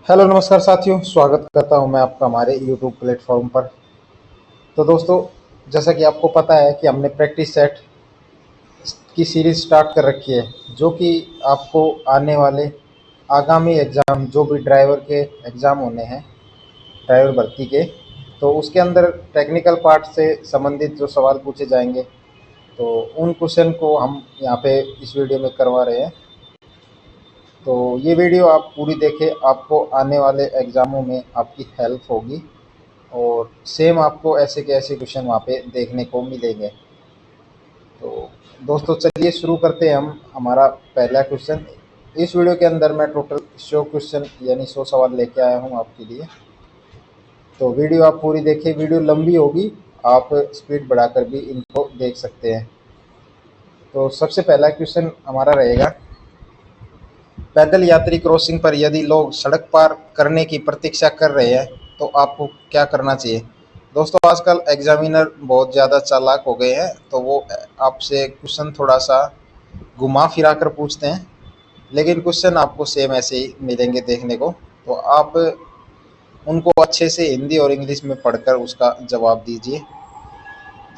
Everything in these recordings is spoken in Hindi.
हेलो नमस्कार साथियों, स्वागत करता हूं मैं आपका हमारे यूट्यूब प्लेटफॉर्म पर। तो दोस्तों, जैसा कि आपको पता है कि हमने प्रैक्टिस सेट की सीरीज स्टार्ट कर रखी है, जो कि आपको आने वाले आगामी एग्ज़ाम, जो भी ड्राइवर के एग्ज़ाम होने हैं, ड्राइवर भर्ती के, तो उसके अंदर टेक्निकल पार्ट से संबंधित जो सवाल पूछे जाएंगे, तो उन क्वेश्चन को हम यहाँ पे इस वीडियो में करवा रहे हैं। तो ये वीडियो आप पूरी देखें, आपको आने वाले एग्ज़ामों में आपकी हेल्प होगी और सेम आपको ऐसे के ऐसे क्वेश्चन वहाँ पे देखने को मिलेंगे। तो दोस्तों, चलिए शुरू करते हैं हम हमारा पहला क्वेश्चन। इस वीडियो के अंदर मैं टोटल 100 क्वेश्चन यानी 100 सवाल लेके आया हूँ आपके लिए। तो वीडियो आप पूरी देखें, वीडियो लंबी होगी, आप स्पीड बढ़ाकर भी इनको देख सकते हैं। तो सबसे पहला क्वेश्चन हमारा रहेगा, पैदल यात्री क्रॉसिंग पर यदि लोग सड़क पार करने की प्रतीक्षा कर रहे हैं तो आपको क्या करना चाहिए। दोस्तों, आजकल एग्जामिनर बहुत ज़्यादा चालाक हो गए हैं, तो वो आपसे क्वेश्चन थोड़ा सा घुमा फिरा कर पूछते हैं, लेकिन क्वेश्चन आपको सेम ऐसे ही मिलेंगे देखने को। तो आप उनको अच्छे से हिंदी और इंग्लिश में पढ़कर उसका जवाब दीजिए।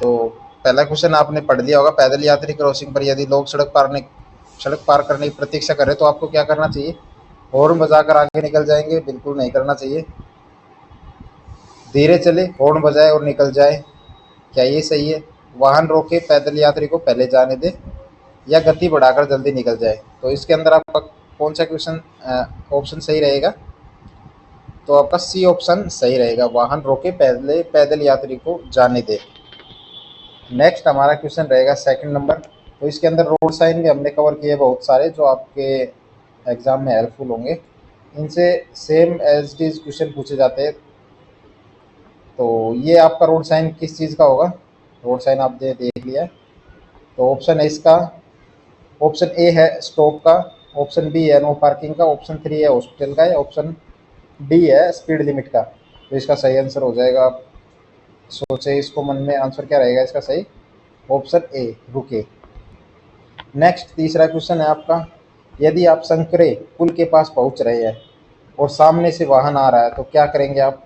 तो पहला क्वेश्चन आपने पढ़ लिया होगा, पैदल यात्री क्रॉसिंग पर यदि लोग सड़क पार करने की प्रतीक्षा करें तो आपको क्या करना चाहिए। हॉर्न बजाकर आगे निकल जाएंगे, बिल्कुल नहीं करना चाहिए। धीरे चले, हॉर्न बजाए और निकल जाए, क्या ये सही है। वाहन रोके, पैदल यात्री को पहले जाने दे, या गति बढ़ाकर जल्दी निकल जाए। तो इसके अंदर आपका कौन सा क्वेश्चन ऑप्शन सही रहेगा। तो आपका सी ऑप्शन सही रहेगा, वाहन रोके पहले पैदल यात्री को जाने दे। नेक्स्ट हमारा क्वेश्चन रहेगा सेकंड नंबर। तो इसके अंदर रोड साइन भी हमने कवर किए बहुत सारे, जो आपके एग्जाम में हेल्पफुल होंगे। इनसे same as it is question पूछे जाते हैं। तो ये आपका रोड साइन किस चीज़ का होगा। रोड साइन आपने देख लिया है। तो ऑप्शन है इसका, ऑप्शन ए है स्टॉप का, ऑप्शन बी है नो पार्किंग का, ऑप्शन 3 है हॉस्पिटल का, या ऑप्शन डी है स्पीड लिमिट का। तो इसका सही आंसर हो जाएगा, आप सोचे इसको मन में, आंसर क्या रहेगा इसका सही। ऑप्शन ए, रुके। नेक्स्ट तीसरा क्वेश्चन है आपका, यदि आप संकरे पुल के पास पहुंच रहे हैं और सामने से वाहन आ रहा है तो क्या करेंगे आप।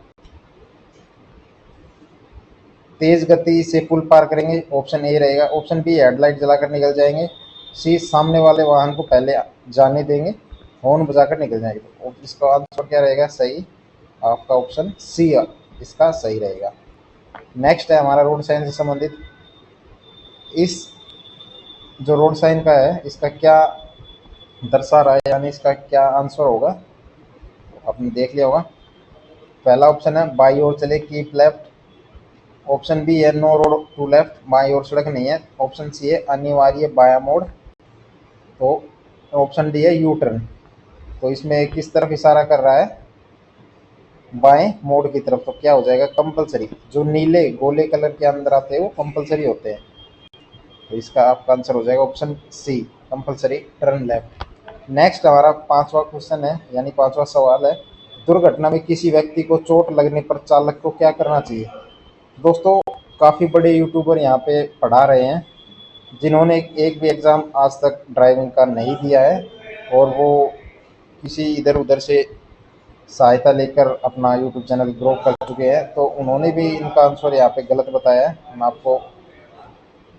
तेज गति से पुल पार करेंगे, ऑप्शन ए रहेगा। ऑप्शन बी, हेडलाइट जलाकर निकल जाएंगे। सी, सामने वाले वाहन को पहले जाने देंगे, हॉर्न बजाकर निकल जाएंगे। तो इसका आंसर क्या रहेगा सही, आपका ऑप्शन सी इसका सही रहेगा। नेक्स्ट है हमारा रोड साइन से संबंधित। इस जो रोड साइन का है, इसका क्या दर्शा रहा है, यानी इसका क्या आंसर होगा, आपने देख लिया होगा। पहला ऑप्शन है बाई ओर चले, कीप लेफ्ट। ऑप्शन बी है नो रोड टू लेफ्ट, बाई ओर सड़क नहीं है। ऑप्शन सी है अनिवार्य बाया मोड़। तो ऑप्शन डी है यू टर्न। तो इसमें किस तरफ इशारा कर रहा है, बाएं मोड़ की तरफ। तो क्या हो जाएगा, कंपलसरी। जो नीले गोले कलर के अंदर आते हैं वो कंपलसरी होते हैं। तो इसका आपका आंसर हो जाएगा option C, compulsory turn left. Next हमारा पांचवा क्वेश्चन है, यानी पांचवा सवाल है, दुर्घटना में किसी व्यक्ति को चोट लगने पर चालक को क्या करना चाहिए। दोस्तों, काफ़ी बड़े यूट्यूबर यहाँ पे पढ़ा रहे हैं, जिन्होंने एक भी एग्ज़ाम आज तक ड्राइविंग का नहीं दिया है, और वो किसी इधर उधर से सहायता लेकर अपना यूट्यूब चैनल ग्रो कर चुके हैं। तो उन्होंने भी इनका आंसर यहाँ पे गलत बताया है। मैं आपको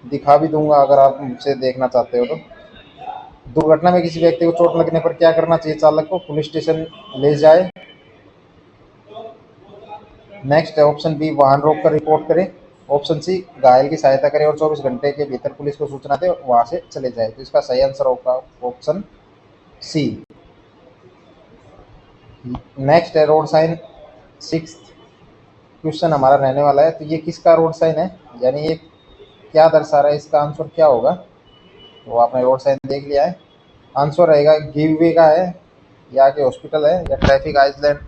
दिखा भी दूंगा अगर आप मुझसे देखना चाहते हो तो। दुर्घटना में किसी व्यक्ति को चोट लगने पर क्या करना चाहिए, चालक को पुलिस स्टेशन ले जाए। नेक्स्ट है ऑप्शन बी, वाहन रोक कर रिपोर्ट करें। ऑप्शन सी, घायल की सहायता करें और 24 घंटे के भीतर पुलिस को सूचना दे, वहां से चले जाए। तो इसका सही आंसर होगा ऑप्शन सी। नेक्स्ट है रोड साइन, सिक्स क्वेश्चन हमारा रहने वाला है। तो ये किसका रोड साइन है, यानी ये क्या दर्शा रहा है, इसका आंसर क्या होगा। तो आपने रोड साइन देख लिया है। आंसर रहेगा गिव वे का है, या आगे हॉस्पिटल है, या ट्रैफिक आइसलैंड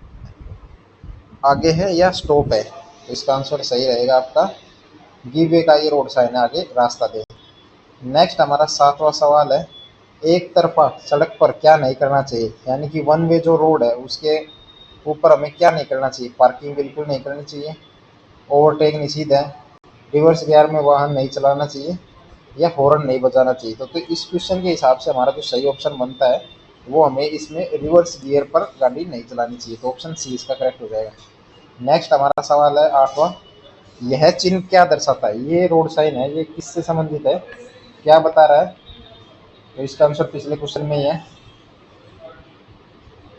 आगे है, या स्टॉप है। तो इसका आंसर सही रहेगा आपका गिव वे का, ये रोड साइन है, आगे रास्ता दे। नेक्स्ट हमारा सातवां सवाल है, एक तरफा सड़क पर क्या नहीं करना चाहिए, यानी कि वन वे जो रोड है उसके ऊपर हमें क्या नहीं करना चाहिए। पार्किंग बिल्कुल नहीं करनी चाहिए, ओवरटेक निषिद्ध है, रिवर्स गियर में वाहन नहीं चलाना चाहिए, या हॉर्न नहीं बजाना चाहिए। तो इस क्वेश्चन के हिसाब से हमारा जो सही ऑप्शन बनता है वो हमें इसमें रिवर्स गियर पर गाड़ी नहीं चलानी चाहिए। तो ऑप्शन सी इसका करेक्ट हो जाएगा। नेक्स्ट हमारा सवाल है 8वां, यह चिन्ह क्या दर्शाता है? ये रोड साइन है, ये किससे संबंधित है, क्या बता रहा है? तो इसका आंसर पिछले क्वेश्चन में ही है।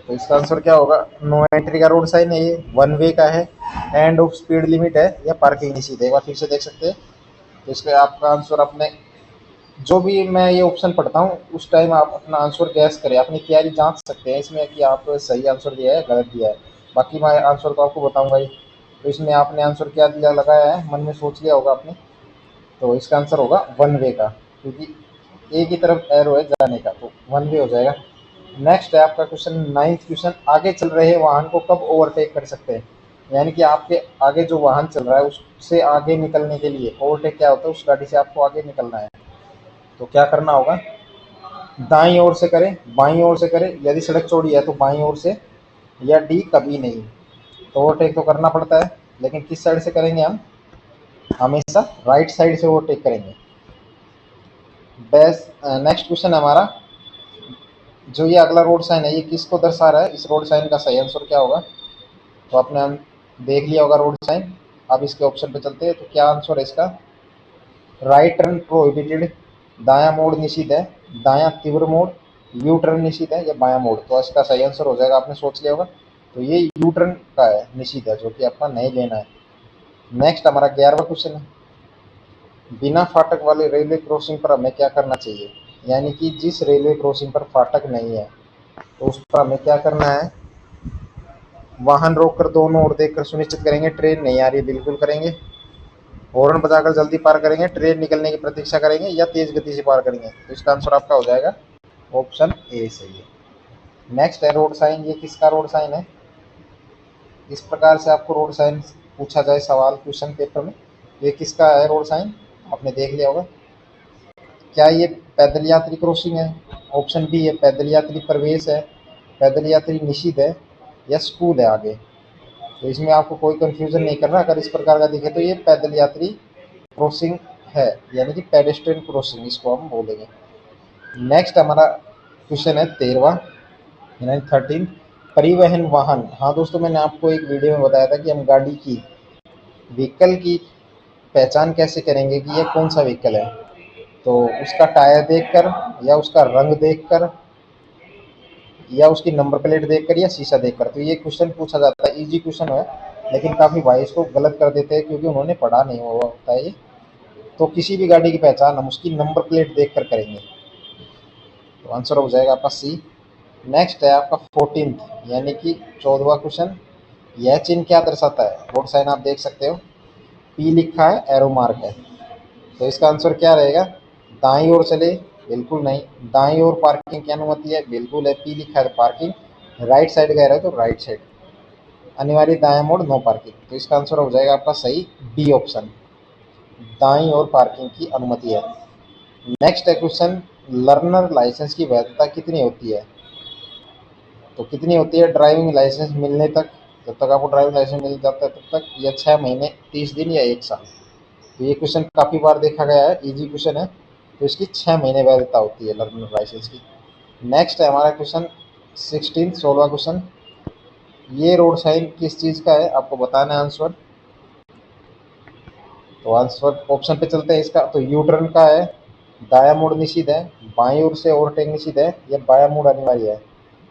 तो इसका आंसर क्या होगा? नो एंट्री का रोड साइन है, ये वन वे का है, एंड ऑफ स्पीड लिमिट है, या पार्किंग निषेध है। एक बार फिर से देख सकते हैं। तो इसका आपका आंसर अपने, जो भी मैं ये ऑप्शन पढ़ता हूँ उस टाइम आप अपना आंसर गैस करें, अपनी तैयारी जांच सकते हैं इसमें कि आप सही आंसर दिया है गलत दिया है। बाकी मैं आंसर तो आपको बताऊंगा ही। तो इसमें आपने आंसर क्या दिया लगाया है, मन में सोच लिया होगा आपने। तो इसका आंसर होगा वन वे का, क्योंकि एक ही तरफ एरो है जाने का, तो वन वे हो जाएगा। नेक्स्ट है आपका क्वेश्चन, नाइन्थ क्वेश्चन, आगे चल रहे वाहन को कब ओवरटेक कर सकते हैं? यानी कि आपके आगे जो वाहन चल रहा है उससे आगे निकलने के लिए ओवरटेक क्या होता है, उस गाड़ी से आपको आगे निकलना है। तो क्या करना होगा? दाईं ओर से करें, बाईं ओर से करें, यदि सड़क चौड़ी है तो बाईं ओर से, या डी कभी नहीं। तो ओवरटेक तो करना पड़ता है, लेकिन किस साइड से करेंगे हम? हमेशा राइट साइड से ओवरटेक करेंगे। बेस्ट। नेक्स्ट क्वेश्चन है हमारा, जो ये अगला रोड साइन है ये किसको दर्शा रहा है? इस रोड साइन का सही आंसर क्या होगा? तो आपने देख लिया होगा रोड साइन। अब इसके ऑप्शन पे चलते हैं। तो क्या आंसर है इसका? राइट टर्न प्रोहिबिटेड, दायां मोड़ निषिद्ध है, दायां तीव्र मोड़, यू टर्न निषिद्ध है, या बायां मोड़। तो इसका सही आंसर हो जाएगा, आपने सोच लिया होगा। तो ये यू टर्न का है, निषिद्ध है, जो कि आपका नहीं लेना है। नेक्स्ट हमारा 11वां क्वेश्चन है, बिना फाटक वाले रेलवे क्रॉसिंग पर हमें क्या करना चाहिए? यानी कि जिस रेलवे क्रॉसिंग पर फाटक नहीं है तो उस पर हमें क्या करना है? वाहन रोककर दोनों ओर देखकर सुनिश्चित करेंगे ट्रेन नहीं आ रही, बिल्कुल करेंगे। हॉर्न बजाकर जल्दी पार करेंगे, ट्रेन निकलने की प्रतीक्षा करेंगे, या तेज गति से पार करेंगे। तो इसका आंसर आपका हो जाएगा ऑप्शन ए सही है। नेक्स्ट है रोड साइन, ये किसका रोड साइन है? इस प्रकार से आपको रोड साइन पूछा जाए सवाल क्वेश्चन पेपर में, ये किसका है रोड साइन? आपने देख लिया होगा। क्या ये पैदल यात्री क्रॉसिंग है? ऑप्शन बी है पैदल यात्री प्रवेश है, पैदल यात्री निषिद्ध है, या स्कूल है आगे। तो इसमें आपको कोई कंफ्यूजन नहीं करना। अगर इस प्रकार का दिखे तो ये पैदल यात्री क्रॉसिंग है, यानी कि पेडेस्ट्रियन क्रॉसिंग इसको हम बोलेंगे। नेक्स्ट हमारा क्वेश्चन है 13वां, यानी 13, परिवहन वाहन। हाँ दोस्तों, मैंने आपको एक वीडियो में बताया था कि हम गाड़ी की, व्हीकल की पहचान कैसे करेंगे कि ये कौन सा व्हीकल है। तो उसका टायर देखकर, या उसका रंग देखकर, या उसकी नंबर प्लेट देखकर, या शीशा देखकर। तो ये क्वेश्चन पूछा जाता है, इजी क्वेश्चन है, लेकिन काफ़ी भाई इसको गलत कर देते हैं क्योंकि उन्होंने पढ़ा नहीं हुआ होता है ये। तो किसी भी गाड़ी की पहचान हम उसकी नंबर प्लेट देखकर करेंगे। तो आंसर हो जाएगा आपका सी। नेक्स्ट है आपका 14th, यानी कि 14वां क्वेश्चन, यह चिन्ह क्या दर्शाता है? रोड साइन आप देख सकते हो, पी लिखा है, एरो मार्क है। तो इसका आंसर क्या रहेगा? दाईं ओर चले, बिल्कुल नहीं। दाईं ओर पार्किंग की अनुमति है, बिल्कुल है, पी लिखा है तो पार्किंग। राइट साइड कह रहे हो तो राइट साइड, अनिवार्य दायां मोड़, नो पार्किंग। तो इसका आंसर हो जाएगा आपका सही बी ऑप्शन, दाईं ओर पार्किंग की अनुमति है। नेक्स्ट है क्वेश्चन, लर्नर लाइसेंस की वैधता कितनी होती है? तो कितनी होती है ड्राइविंग लाइसेंस मिलने तक? जब तक आपको ड्राइविंग लाइसेंस मिल जाता है तब तक, या 6 महीने, 30 दिन, या 1 साल। तो ये क्वेश्चन काफ़ी बार देखा गया है, इजी क्वेश्चन है। तो इसकी 6 महीने वैधता होती है लर्नर लाइसेंस की। नेक्स्ट है हमारा क्वेश्चन 16, 16वां क्वेश्चन, ये रोड साइन किस चीज़ का है? आपको बताना है आंसर। तो आंसर ऑप्शन पे चलते हैं इसका। तो यू टर्न का है, दाया मोड़ निषिद्ध है, बाईं ओर से ओवरटेक निषिद्ध है, या बाया मोड़ अनिवार्य है।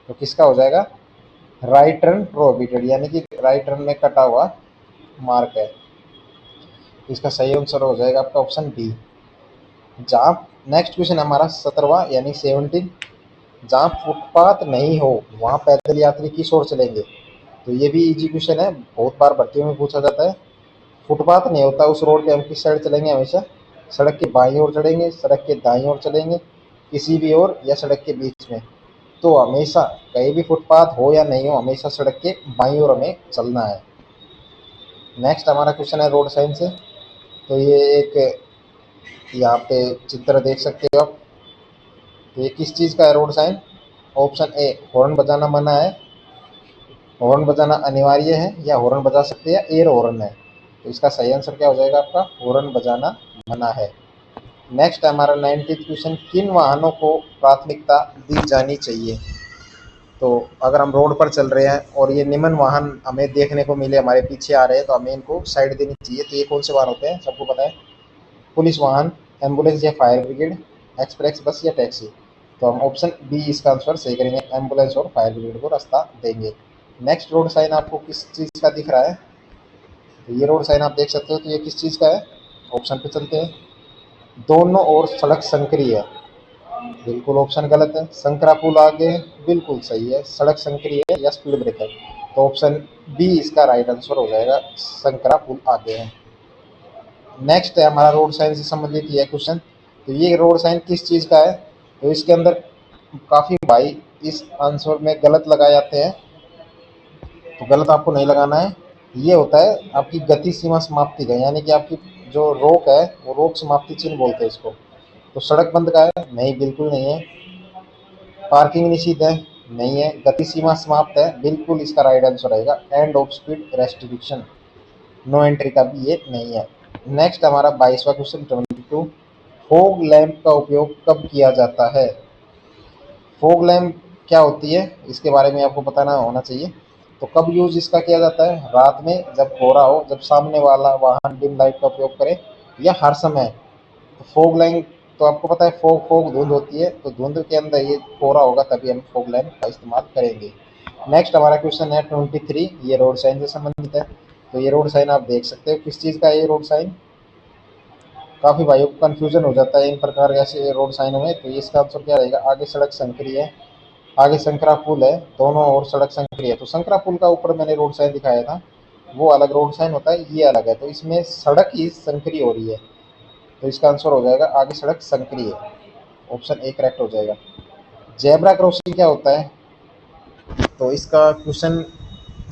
तो किसका हो जाएगा? राइट टर्न प्रोहिबिटेड, यानी कि राइट टर्न में कटा हुआ मार्क है। इसका सही आंसर हो जाएगा आपका ऑप्शन बी। जहाँ नेक्स्ट क्वेश्चन हमारा 17वां, यानी 17, जहाँ फुटपाथ नहीं हो वहाँ पैदल यात्री किस ओर चलेंगे? तो ये भी इजी क्वेश्चन है, बहुत बार भर्तियों में पूछा जाता है। फुटपाथ नहीं होता उस रोड पे हम किस साइड चलेंगे? हमेशा सड़क के बाईं ओर चलेंगे, सड़क के दाईं ओर चलेंगे, किसी भी ओर, या सड़क के बीच में। तो हमेशा कहीं भी फुटपाथ हो या नहीं हो, हमेशा सड़क के बाईं ओर हमें चलना है। नेक्स्ट हमारा क्वेश्चन है रोड साइन से। तो ये एक यहाँ पे चित्र देख सकते हो आप। तो ये किस चीज़ का है road sign? Option A, horn बजाना मना है, हॉर्न बजाना अनिवार्य है, या हॉर्न बजा सकते हैं, एयर हॉर्न है। तो इसका सही आंसर क्या हो जाएगा आपका? हॉर्न बजाना मना है। नेक्स्ट हमारा 19th क्वेश्चन, किन वाहनों को प्राथमिकता दी जानी चाहिए? तो अगर हम रोड पर चल रहे हैं और ये निम्न वाहन हमें देखने को मिले, हमारे पीछे आ रहे हैं, तो हमें इनको साइड देनी चाहिए। तो ये कौन से वाहन होते हैं, सबको पता है, पुलिस वाहन, एम्बुलेंस या फायर ब्रिगेड, एक्सप्रेस बस या टैक्सी। तो हम ऑप्शन बी इसका आंसर सही करेंगे, एम्बुलेंस और फायर ब्रिगेड को रास्ता देंगे। नेक्स्ट रोड साइन आपको किस चीज़ का दिख रहा है, तो ये रोड साइन आप देख सकते हो, तो ये किस चीज़ का है। ऑप्शन पे चलते हैं। दोनों ओर सड़क संकरी है, बिल्कुल ऑप्शन गलत है। संकरा पुल आगे है, बिल्कुल सही है। सड़क संकरी है या स्पीड ब्रेकर, तो ऑप्शन बी इसका राइट आंसर हो जाएगा, संकरा पुल आगे है। नेक्स्ट है हमारा रोड साइन से संबंधित यह क्वेश्चन। तो ये रोड साइन किस चीज़ का है, तो इसके अंदर काफ़ी भाई इस आंसर में गलत लगाए जाते हैं, तो गलत आपको नहीं लगाना है। ये होता है आपकी गति सीमा समाप्ति का, यानी कि आपकी जो रोक है वो रोक समाप्ति चिन्ह बोलते हैं इसको। तो सड़क बंद का है, नहीं बिल्कुल नहीं है। पार्किंग निषिद्ध है, नहीं है। गति सीमा समाप्त है, बिल्कुल इसका राइट आंसर रहेगा, end of speed restriction, no entry का भी ये नहीं है। नेक्स्ट हमारा 22वां क्वेश्चन 22, फॉग लैंप का उपयोग कब किया जाता है। फॉग लैंप क्या होती है, इसके बारे में आपको पता ना होना चाहिए। तो कब यूज इसका किया जाता है, रात में जब कोहरा हो, जब सामने वाला वाहन डिम लाइट का उपयोग करे, या हर समय। तो फॉग लैंप, तो आपको पता है फॉग फॉग धुंध होती है, तो धुंध के अंदर ये कोहरा होगा तभी हम फॉग लैंप का इस्तेमाल करेंगे। नेक्स्ट हमारा क्वेश्चन है 23, ये रोड साइन से संबंधित है। तो ये रोड साइन आप देख सकते हो किस चीज़ का है ये रोड साइन। काफ़ी भाइयों को कन्फ्यूजन हो जाता है इन प्रकार के ऐसे रोड साइनों में, तो इसका आंसर क्या रहेगा, आगे सड़क संकरी है, आगे संकरा पुल है, दोनों ओर सड़क संकरी है। तो संकरा पुल का ऊपर मैंने रोड साइन दिखाया था, वो अलग रोड साइन होता है, ये अलग है। तो इसमें सड़क ही संकरी हो रही है, तो इसका आंसर हो जाएगा आगे सड़क संकरी है, ऑप्शन ए करेक्ट हो जाएगा। जेब्रा क्रॉसिंग क्या होता है, तो इसका क्वेश्चन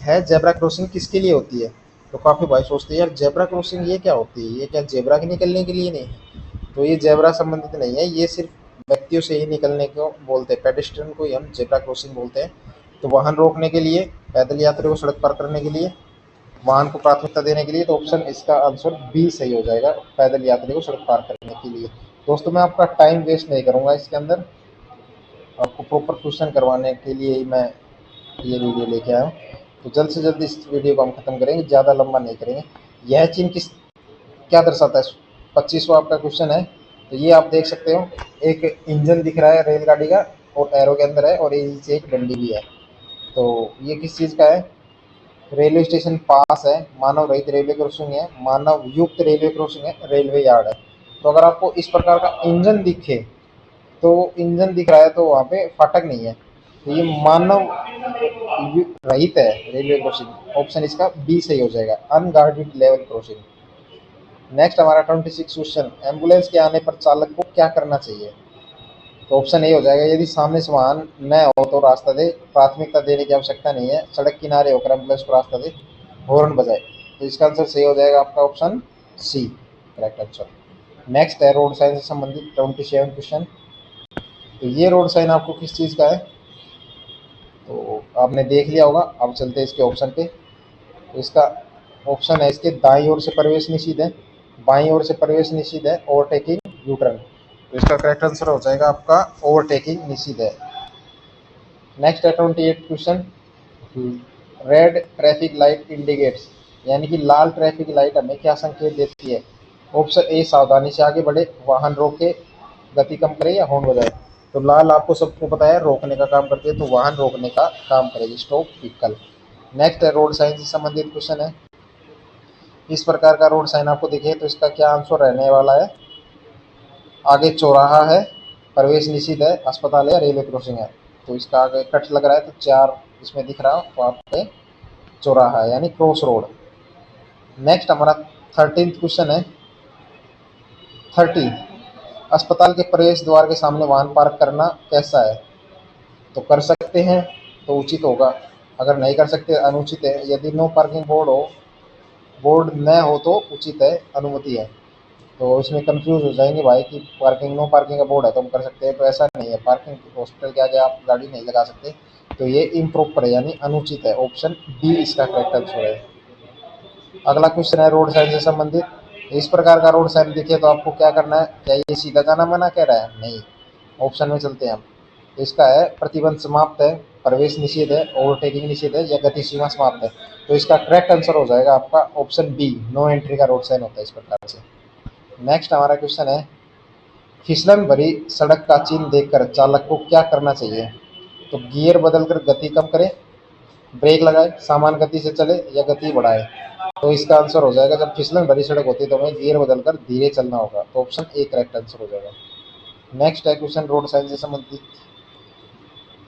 है जेब्रा क्रॉसिंग किसके लिए होती है। तो काफ़ी भाई सोचते हैं यार जेब्रा क्रॉसिंग ये क्या होती है, ये क्या जेब्रा के निकलने के लिए नहीं है। तो ये जेब्रा संबंधित नहीं है, ये सिर्फ व्यक्तियों से ही निकलने को बोलते हैं, पेडेस्ट्रियन को ही हम जेब्रा क्रॉसिंग बोलते हैं। तो वाहन रोकने के लिए, पैदल यात्री को सड़क पार करने के लिए, वाहन को प्राथमिकता देने के लिए, तो ऑप्शन इसका आंसर बी सही हो जाएगा, पैदल यात्री को सड़क पार करने के लिए। दोस्तों मैं आपका टाइम वेस्ट नहीं करूँगा, इसके अंदर आपको प्रॉपर क्वेश्चन करवाने के लिए ही मैं ये वीडियो लेके आया हूँ। तो जल्द से जल्द इस वीडियो को हम खत्म करेंगे, ज़्यादा लंबा नहीं करेंगे। यह चिन्ह किस क्या दर्शाता है, 25वां आपका क्वेश्चन है। तो ये आप देख सकते हो, एक इंजन दिख रहा है रेलगाड़ी का और एरो के अंदर है, और ये नीचे एक डंडी भी है। तो ये किस चीज़ का है, रेलवे स्टेशन पास है, मानव रहित रेलवे क्रॉसिंग है, मानव युक्त रेलवे क्रॉसिंग है, रेलवे यार्ड है। तो अगर आपको इस प्रकार का इंजन दिखे, तो इंजन दिख रहा है तो वहाँ पे फाटक नहीं है, तो ये मानव रहित है रेलवे क्रॉसिंग, ऑप्शन इसका बी सही हो जाएगा, अनगार्डेड लेवल क्रॉसिंग। नेक्स्ट हमारा 26 क्वेश्चन, एम्बुलेंस के आने पर चालक को क्या करना चाहिए। तो ऑप्शन ए हो जाएगा, यदि सामने से वाहन न हो तो रास्ता दे, प्राथमिकता देने की आवश्यकता नहीं है, सड़क किनारे होकर एम्बुलेंस को रास्ता दे, हॉर्न बजाए। तो इसका आंसर सही हो जाएगा आपका option C, correct answer. Next है रोड साइन से संबंधित 27 क्वेश्चन। तो ये रोड साइन आपको किस चीज़ का है, तो आपने देख लिया होगा। अब चलते हैं इसके ऑप्शन पे। तो इसका ऑप्शन है, इसके दाईं ओर से प्रवेश निषिद्ध है, बाईं ओर से प्रवेश निषिद्ध है, ओवरटेकिंग यूटर्न। तो इसका करेक्ट आंसर हो जाएगा आपका ओवरटेकिंग निषिद्ध है। नेक्स्ट है 28 question, red traffic light indicates, यानी कि लाल ट्रैफिक लाइट हमें क्या संकेत देती है। ऑप्शन ए, सावधानी से आगे बढ़े, वाहन रोके, गति कम करे या हॉर्न बजाए। तो लाल आपको सबको पता है रोकने का काम करती है, तो वाहन रोकने का काम करेगी, स्टॉप व्हीकल। नेक्स्ट है रोड साइन से संबंधित क्वेश्चन है, इस प्रकार का रोड साइन आपको दिखे तो इसका क्या आंसर रहने वाला है। आगे चौराहा है, प्रवेश निषिद्ध है, अस्पताल है, रेलवे क्रॉसिंग है। तो इसका आगे कट लग रहा है, तो 4 इसमें दिख रहा हो, तो आप पे चौराहा है, यानी क्रॉस रोड। नेक्स्ट हमारा 13 क्वेश्चन है, 30, अस्पताल के प्रवेश द्वार के सामने वाहन पार्क करना कैसा है। तो कर सकते हैं तो उचित होगा, अगर नहीं कर सकते अनुचित है। यदि नो पार्किंग बोर्ड न हो तो उचित है, अनुमति है। तो इसमें कंफ्यूज हो जाएंगे भाई कि पार्किंग, नो पार्किंग का बोर्ड है तो हम कर सकते हैं, तो ऐसा नहीं है। पार्किंग हॉस्पिटल के आगे आप गाड़ी नहीं लगा सकते, तो ये इम्प्रॉपर है, यानी अनुचित है, ऑप्शन बी इसका करेक्ट आंसर है। अगला क्वेश्चन है रोड साइन से संबंधित, इस प्रकार का रोड साइन दिखे तो आपको क्या करना है, क्या ये सीधा जाना मना कह रहा है, नहीं। ऑप्शन में चलते हैं हम। तो इसका है प्रतिबंध समाप्त है, प्रवेश निषेध है, ओवरटेकिंग निषेध है या गति सीमा समाप्त है। तो इसका करेक्ट आंसर हो जाएगा आपका ऑप्शन बी, नो एंट्री का रोड साइन होता है इस प्रकार से। नेक्स्ट हमारा क्वेश्चन है, फिसलन भरी सड़क का चिन्ह देखकर चालक को क्या करना चाहिए? तो गियर बदलकर गति कम करे, ब्रेक लगाए, सामान्य गति से चले या गति बढ़ाए। तो इसका आंसर हो जाएगा, जब फिसलन भरी सड़क होती है तो हमें गियर बदलकर धीरे चलना होगा। तो ऑप्शन ए करेक्ट आंसर हो जाएगा। नेक्स्ट है क्वेश्चन रोड साइन से संबंधित।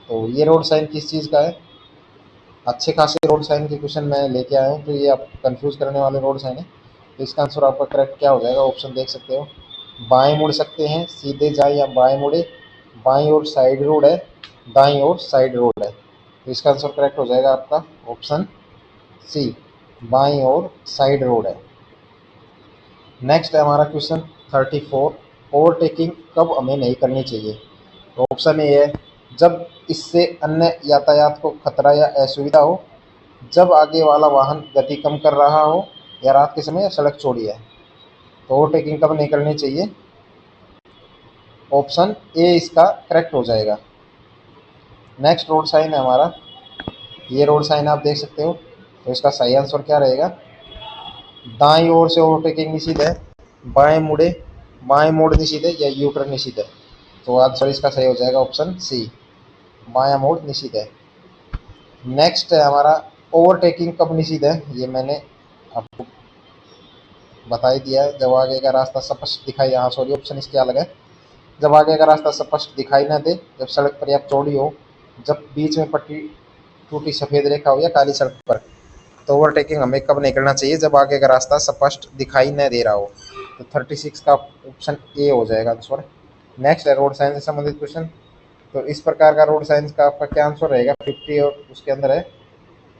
तो ये रोड साइन किस चीज़ का है? अच्छे खासे रोड साइन के क्वेश्चन मैं लेके आया हूँ, तो ये आप कंफ्यूज करने वाले रोड साइन है। तो इसका आंसर आपका करेक्ट क्या हो जाएगा? ऑप्शन देख सकते हो, बाएं मुड़ सकते हैं, सीधे जाए या बाएं मुड़े, बाईं ओर साइड रोड है, दाईं ओर साइड रोड है। तो इसका आंसर करेक्ट हो जाएगा आपका ऑप्शन सी, बाईं ओर साइड रोड है। नेक्स्ट है हमारा क्वेश्चन 34, ओवरटेकिंग कब हमें नहीं करनी चाहिए? तो ऑप्शन ए है, जब इससे अन्य यातायात को खतरा या असुविधा हो, जब आगे वाला वाहन गति कम कर रहा हो, या रात के समय या सड़क चौड़ी है। तो ओवरटेकिंग कब नहीं करनी चाहिए? ऑप्शन ए इसका करेक्ट हो जाएगा। नेक्स्ट रोड साइन है हमारा, ये रोड साइन आप देख सकते हो। तो इसका सही आंसर क्या रहेगा? दाईं ओर से ओवरटेकिंग निषिद्ध है, बाएं मुड़े, बाएं मोड़ निषिद्ध है या यू टर्न निषिद्ध है। तो आंसर इसका सही हो जाएगा ऑप्शन सी, बायां मोड़ निषिद्ध है। नेक्स्ट है हमारा, ओवरटेकिंग कब निषिद्ध है? ये मैंने आपको बता ही दिया है, जब आगे का रास्ता स्पष्ट दिखाई, यहाँ सॉरी ऑप्शन इसके अलग है। जब आगे का रास्ता स्पष्ट दिखाई न दे, जब सड़क पर्याप्त चौड़ी हो, जब बीच में पट्टी टूटी सफ़ेद रेखा हो या काली सड़क पर। तो ओवरटेकिंग हमें कब नहीं करना चाहिए? जब आगे का रास्ता स्पष्ट दिखाई न दे रहा हो। तो 36 का ऑप्शन ए हो जाएगा आंसर। नेक्स्ट है रोड साइंस से संबंधित क्वेश्चन। तो इस प्रकार का रोड साइंस का आपका क्या आंसर रहेगा? 50 और उसके अंदर है।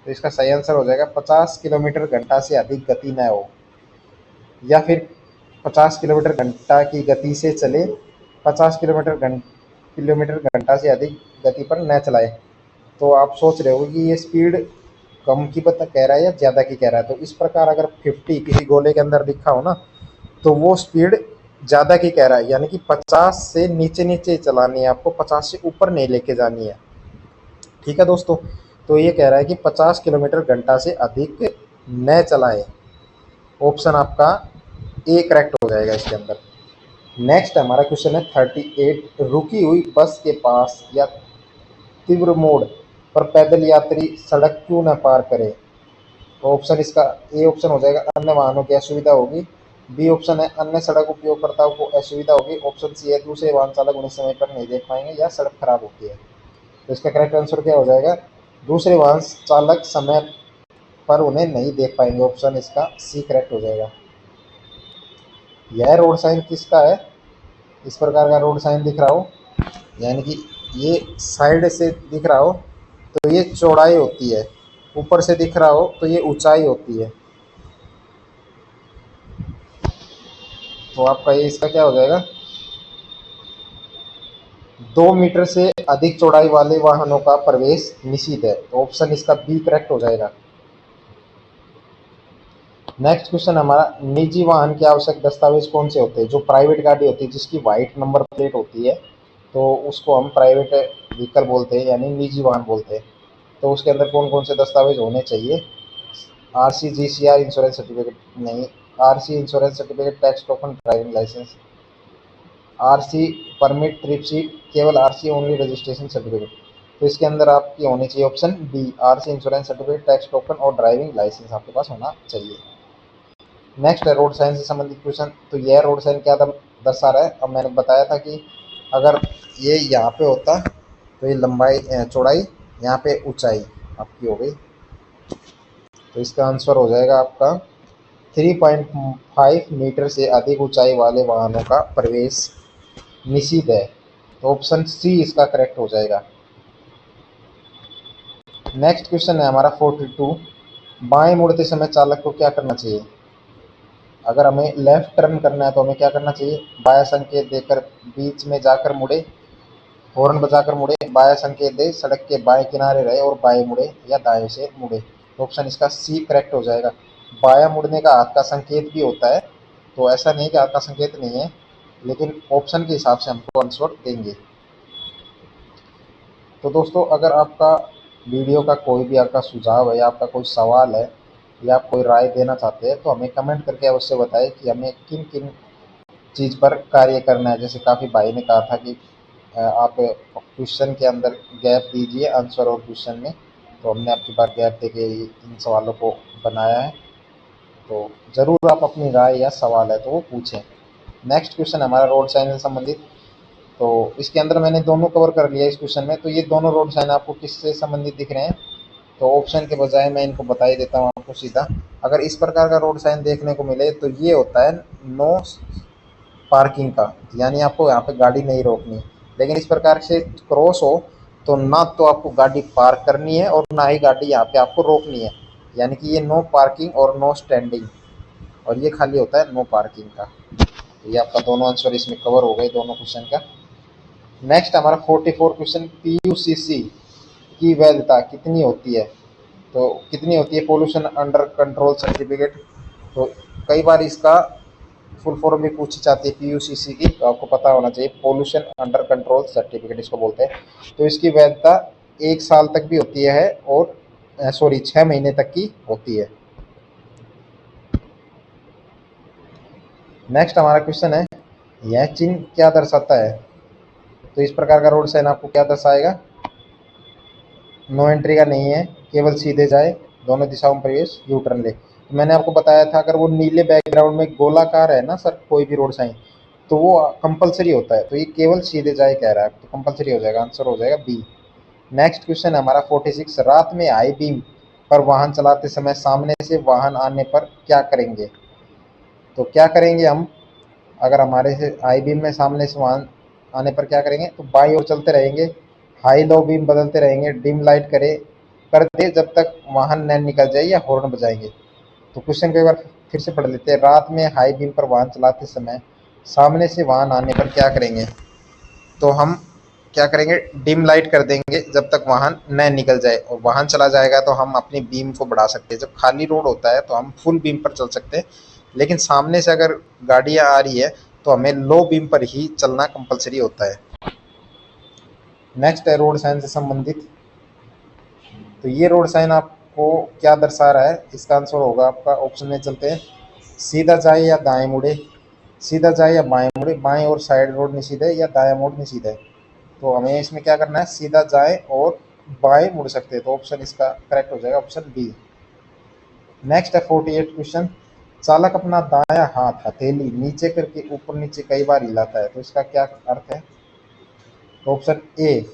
तो इसका सही आंसर हो जाएगा 50 किलोमीटर घंटा से अधिक गति न हो, या फिर 50 किलोमीटर घंटा की गति से चले, 50 किलोमीटर घंटा से अधिक गति पर न चलाए। तो आप सोच रहे हो कि ये स्पीड कम की बता कह रहा है या ज़्यादा की कह रहा है? तो इस प्रकार अगर 50 किसी गोले के अंदर लिखा हो ना, तो वो स्पीड ज़्यादा की कह रहा है, यानी कि 50 से नीचे नीचे चलानी है आपको, 50 से ऊपर नहीं लेके जानी है। ठीक है दोस्तों, तो ये कह रहा है कि 50 किलोमीटर घंटा से अधिक न चलाएं। ऑप्शन आपका ए करेक्ट हो जाएगा इसके अंदर। नेक्स्ट हमारा क्वेश्चन है 38, रुकी हुई बस के पास या तीव्र मोड़ पर पैदल यात्री सड़क क्यों न पार करे? तो ऑप्शन इसका ए ऑप्शन हो जाएगा, अन्य वाहनों की असुविधा होगी। बी ऑप्शन है, अन्य सड़क उपयोगकर्ताओं को असुविधा होगी। ऑप्शन सी है, दूसरे वाहन चालक उन्हें समय पर नहीं देख पाएंगे या सड़क खराब होती है। तो इसका करेक्ट आंसर क्या हो जाएगा? दूसरे वाहन चालक समय पर उन्हें नहीं देख पाएंगे। ऑप्शन इसका सी करेक्ट हो जाएगा। यह रोड साइन किसका है? इस प्रकार का रोड साइन दिख रहा हो, यानी कि ये साइड से दिख रहा हो तो ये चौड़ाई होती है, ऊपर से दिख रहा हो तो ये ऊंचाई होती है। तो आपका ये इसका क्या हो जाएगा? 2 मीटर से अधिक चौड़ाई वाले वाहनों का प्रवेश निषिद्ध है। तो ऑप्शन इसका बी करेक्ट हो जाएगा। नेक्स्ट क्वेश्चन हमारा, निजी वाहन के आवश्यक दस्तावेज कौन से होते हैं? जो प्राइवेट गाड़ी होती है जिसकी वाइट नंबर प्लेट होती है, तो उसको हम प्राइवेट व्हीकल बोलते हैं, यानी निजी वाहन बोलते हैं। तो उसके अंदर कौन कौन से दस्तावेज होने चाहिए? आरसी, जीसीआर, इंश्योरेंस सर्टिफिकेट नहीं, RC, insurance certificate, tax token, driving licence. RC, permit, trip sheet, केवल आरसी ओनली, रजिस्ट्रेशन सर्टिफिकेट। तो इसके अंदर आपकी होनी चाहिए option B, RC, insurance certificate, tax token और ड्राइविंग लाइसेंस आपके पास होना चाहिए। नेक्स्ट है रोड साइन से संबंधित क्वेश्चन। तो यह रोड साइन क्या दर्शा रहा है? अब मैंने बताया था कि अगर ये यहाँ पे होता तो ये लंबाई चौड़ाई, यहाँ पे ऊंचाई आपकी हो गई। तो इसका आंसर हो जाएगा आपका 3.5 मीटर से अधिक ऊंचाई वाले वाहनों का प्रवेश निषिद्ध है। तो ऑप्शन सी इसका करेक्ट हो जाएगा। नेक्स्ट क्वेश्चन है हमारा 42, बाएं मुड़ते समय चालक को क्या करना चाहिए? अगर हमें लेफ्ट टर्न करना है तो हमें क्या करना चाहिए? बाया संकेत देकर बीच में जाकर मुड़े, हॉर्न बजाकर मुड़े, बाया संकेत दे, सड़क के बाएं किनारे रहे और बाएं मुड़े या दाएं से मुड़े। तो ऑप्शन इसका सी करेक्ट हो जाएगा। बाया मुड़ने का हाथ का संकेत भी होता है, तो ऐसा नहीं कि हाथ का संकेत नहीं है, लेकिन ऑप्शन के हिसाब से हमको आंसर देंगे। तो दोस्तों अगर आपका वीडियो का कोई भी आपका सुझाव है या आपका कोई सवाल है या आप कोई राय देना चाहते हैं तो हमें कमेंट करके अवश्य बताएं कि हमें किन किन चीज़ पर कार्य करना है। जैसे काफ़ी भाई ने कहा था कि आप क्वेश्चन के अंदर गैप दीजिए आंसर और क्वेश्चन में, तो हमने आपकी बार गैप देके इन सवालों को बनाया है। तो ज़रूर आप अपनी राय या सवाल है तो वो पूछें। नेक्स्ट क्वेश्चन हमारा रोड साइन से संबंधित। तो इसके अंदर मैंने दोनों कवर कर लिया इस क्वेश्चन में। तो ये दोनों रोड साइन आपको किससे संबंधित दिख रहे हैं? तो ऑप्शन के बजाय मैं इनको बता ही देता हूँ आपको सीधा। अगर इस प्रकार का रोड साइन देखने को मिले तो ये होता है नो पार्किंग का, यानी आपको यहाँ पे गाड़ी नहीं रोकनी। लेकिन इस प्रकार से क्रॉस हो तो ना तो आपको गाड़ी पार्क करनी है और ना ही गाड़ी यहाँ पे आपको रोकनी है, यानी कि ये नो पार्किंग और नो स्टैंडिंग, और ये खाली होता है नो पार्किंग का। तो ये आपका दोनों आंसर इसमें कवर हो गए दोनों क्वेश्चन का। नेक्स्ट हमारा 44 क्वेश्चन, पीयूसीसी की वैधता कितनी होती है? तो कितनी होती है पोल्यूशन अंडर कंट्रोल सर्टिफिकेट? तो कई बार इसका फुल फॉर्म भी पूछी जाती है पीयूसीसी की, तो आपको पता होना चाहिए, पोल्यूशन अंडर कंट्रोल सर्टिफिकेट इसको बोलते हैं। तो इसकी वैधता 1 साल तक भी होती है और 6 महीने तक की होती है। नेक्स्ट हमारा क्वेश्चन है, यह चिन्ह क्या दर्शाता है? तो इस प्रकार का रोड साइन आपको क्या दर्शाएगा? नो एंट्री का नहीं है, केवल सीधे जाए, दोनों दिशाओं में प्रवेश, यू टर्न ले। तो मैंने आपको बताया था अगर वो नीले बैकग्राउंड में गोलाकार है ना सर कोई भी रोड साइन, तो वो कंपलसरी होता है। तो ये केवल सीधे जाए कह रहा है, तो कंपलसरी हो जाएगा, आंसर हो जाएगा बी। नेक्स्ट क्वेश्चन है हमारा 46, रात में हाई बीम पर वाहन चलाते समय सामने से वाहन आने पर क्या करेंगे? तो क्या करेंगे हम? अगर हमारे से हाई बीम में सामने से वाहन आने पर क्या करेंगे? तो बाईं ओर चलते रहेंगे, हाई लो बीम बदलते रहेंगे, डिम लाइट करते जब तक वाहन न निकल जाए या हॉर्न बजाएंगे। तो क्वेश्चन को एक बार फिर से पढ़ लेते हैं, रात में हाई बीम पर वाहन चलाते समय सामने से वाहन आने पर क्या करेंगे? तो हम क्या करेंगे? डिम लाइट कर देंगे जब तक वाहन न निकल जाए, और वाहन चला जाएगा तो हम अपनी बीम को बढ़ा सकते हैं। जब खाली रोड होता है तो हम फुल बीम पर चल सकते हैं, लेकिन सामने से अगर गाड़ियां आ रही है तो हमें लो बीम पर ही चलना कंपलसरी होता है। नेक्स्ट है रोड साइन से संबंधित। तो ये रोड साइन आपको क्या दर्शा रहा है? इसका आंसर होगा आपका, ऑप्शन में चलते हैं, सीधा जाए या दाएं मुड़े, सीधा जाए या बाएं मुड़े, बाएं और साइड रोड निषिद्ध है या दायां मोड़ निषिद्ध है। तो हमें इसमें क्या करना है? सीधा जाए और बाएं मुड़ सकते हैं। तो ऑप्शन इसका करेक्ट हो जाएगा, ऑप्शन बी। नेक्स्ट है 48 क्वेश्चन, चालक अपना दायां हाथ हथेली नीचे करके ऊपर नीचे कई बार हिलाता है, तो इसका क्या अर्थ है? तो ऑप्शन ए,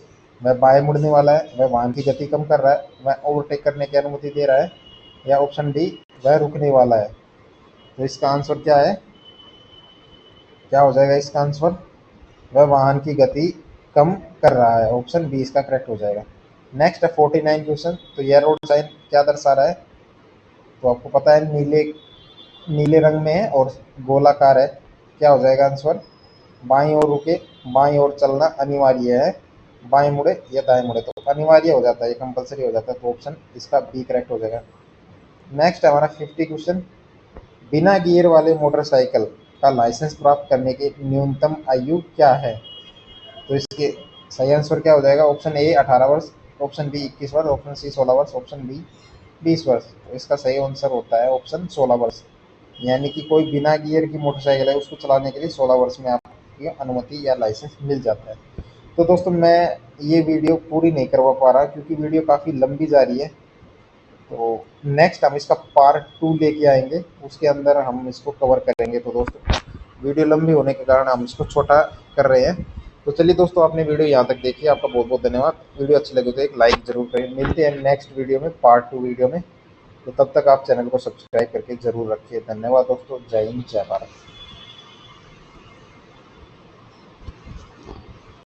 वह बाएं मुड़ने वाला है, वह वाहन की गति कम कर रहा है, वह ओवरटेक करने की अनुमति दे रहा है, या ऑप्शन डी, वह रुकने वाला है। तो इसका आंसर क्या है? क्या हो जाएगा इसका आंसर? वह वाहन की गति कम कर रहा है, ऑप्शन बी इसका करेक्ट हो जाएगा। नेक्स्ट है 49 क्वेश्चन, तो यह रोड साइन क्या दर्शा रहा है? तो आपको पता है नीले नीले रंग में है और गोलाकार है, क्या हो जाएगा आंसर? बाईं ओर रुके, बाईं ओर चलना अनिवार्य है, बाएं मुड़े या दाएं मुड़े, तो अनिवार्य हो जाता है, ये कंपलसरी हो जाता है, तो ऑप्शन इसका बी करेक्ट हो जाएगा। नेक्स्ट है हमारा 50 क्वेश्चन, बिना गियर वाले मोटरसाइकिल का लाइसेंस प्राप्त करने की न्यूनतम आयु क्या है? तो इसके सही आंसर क्या हो जाएगा? ऑप्शन ए 18 वर्ष, ऑप्शन बी 21 वर्ष, ऑप्शन सी 16 वर्ष, ऑप्शन डी 20 वर्ष। तो इसका सही आंसर होता है ऑप्शन 16 वर्ष, यानी कि कोई बिना गियर की मोटरसाइकिल है उसको चलाने के लिए 16 वर्ष में आपकी अनुमति या लाइसेंस मिल जाता है। तो दोस्तों मैं ये वीडियो पूरी नहीं करवा पा रहा क्योंकि वीडियो काफ़ी लंबी जा रही है। तो नेक्स्ट हम इसका पार्ट 2 लेके आएंगे, उसके अंदर हम इसको कवर करेंगे। तो दोस्तों वीडियो लंबी होने के कारण हम इसको छोटा कर रहे हैं। तो चलिए दोस्तों, आपने वीडियो यहाँ तक देखी, आपका बहुत बहुत धन्यवाद। वीडियो अच्छी लगे तो एक लाइक जरूर करें। मिलते हैं नेक्स्ट वीडियो में, पार्ट 2 वीडियो में। तो तब तक आप चैनल को सब्सक्राइब करके जरूर रखिए। धन्यवाद दोस्तों, जय हिंद, जय भारत।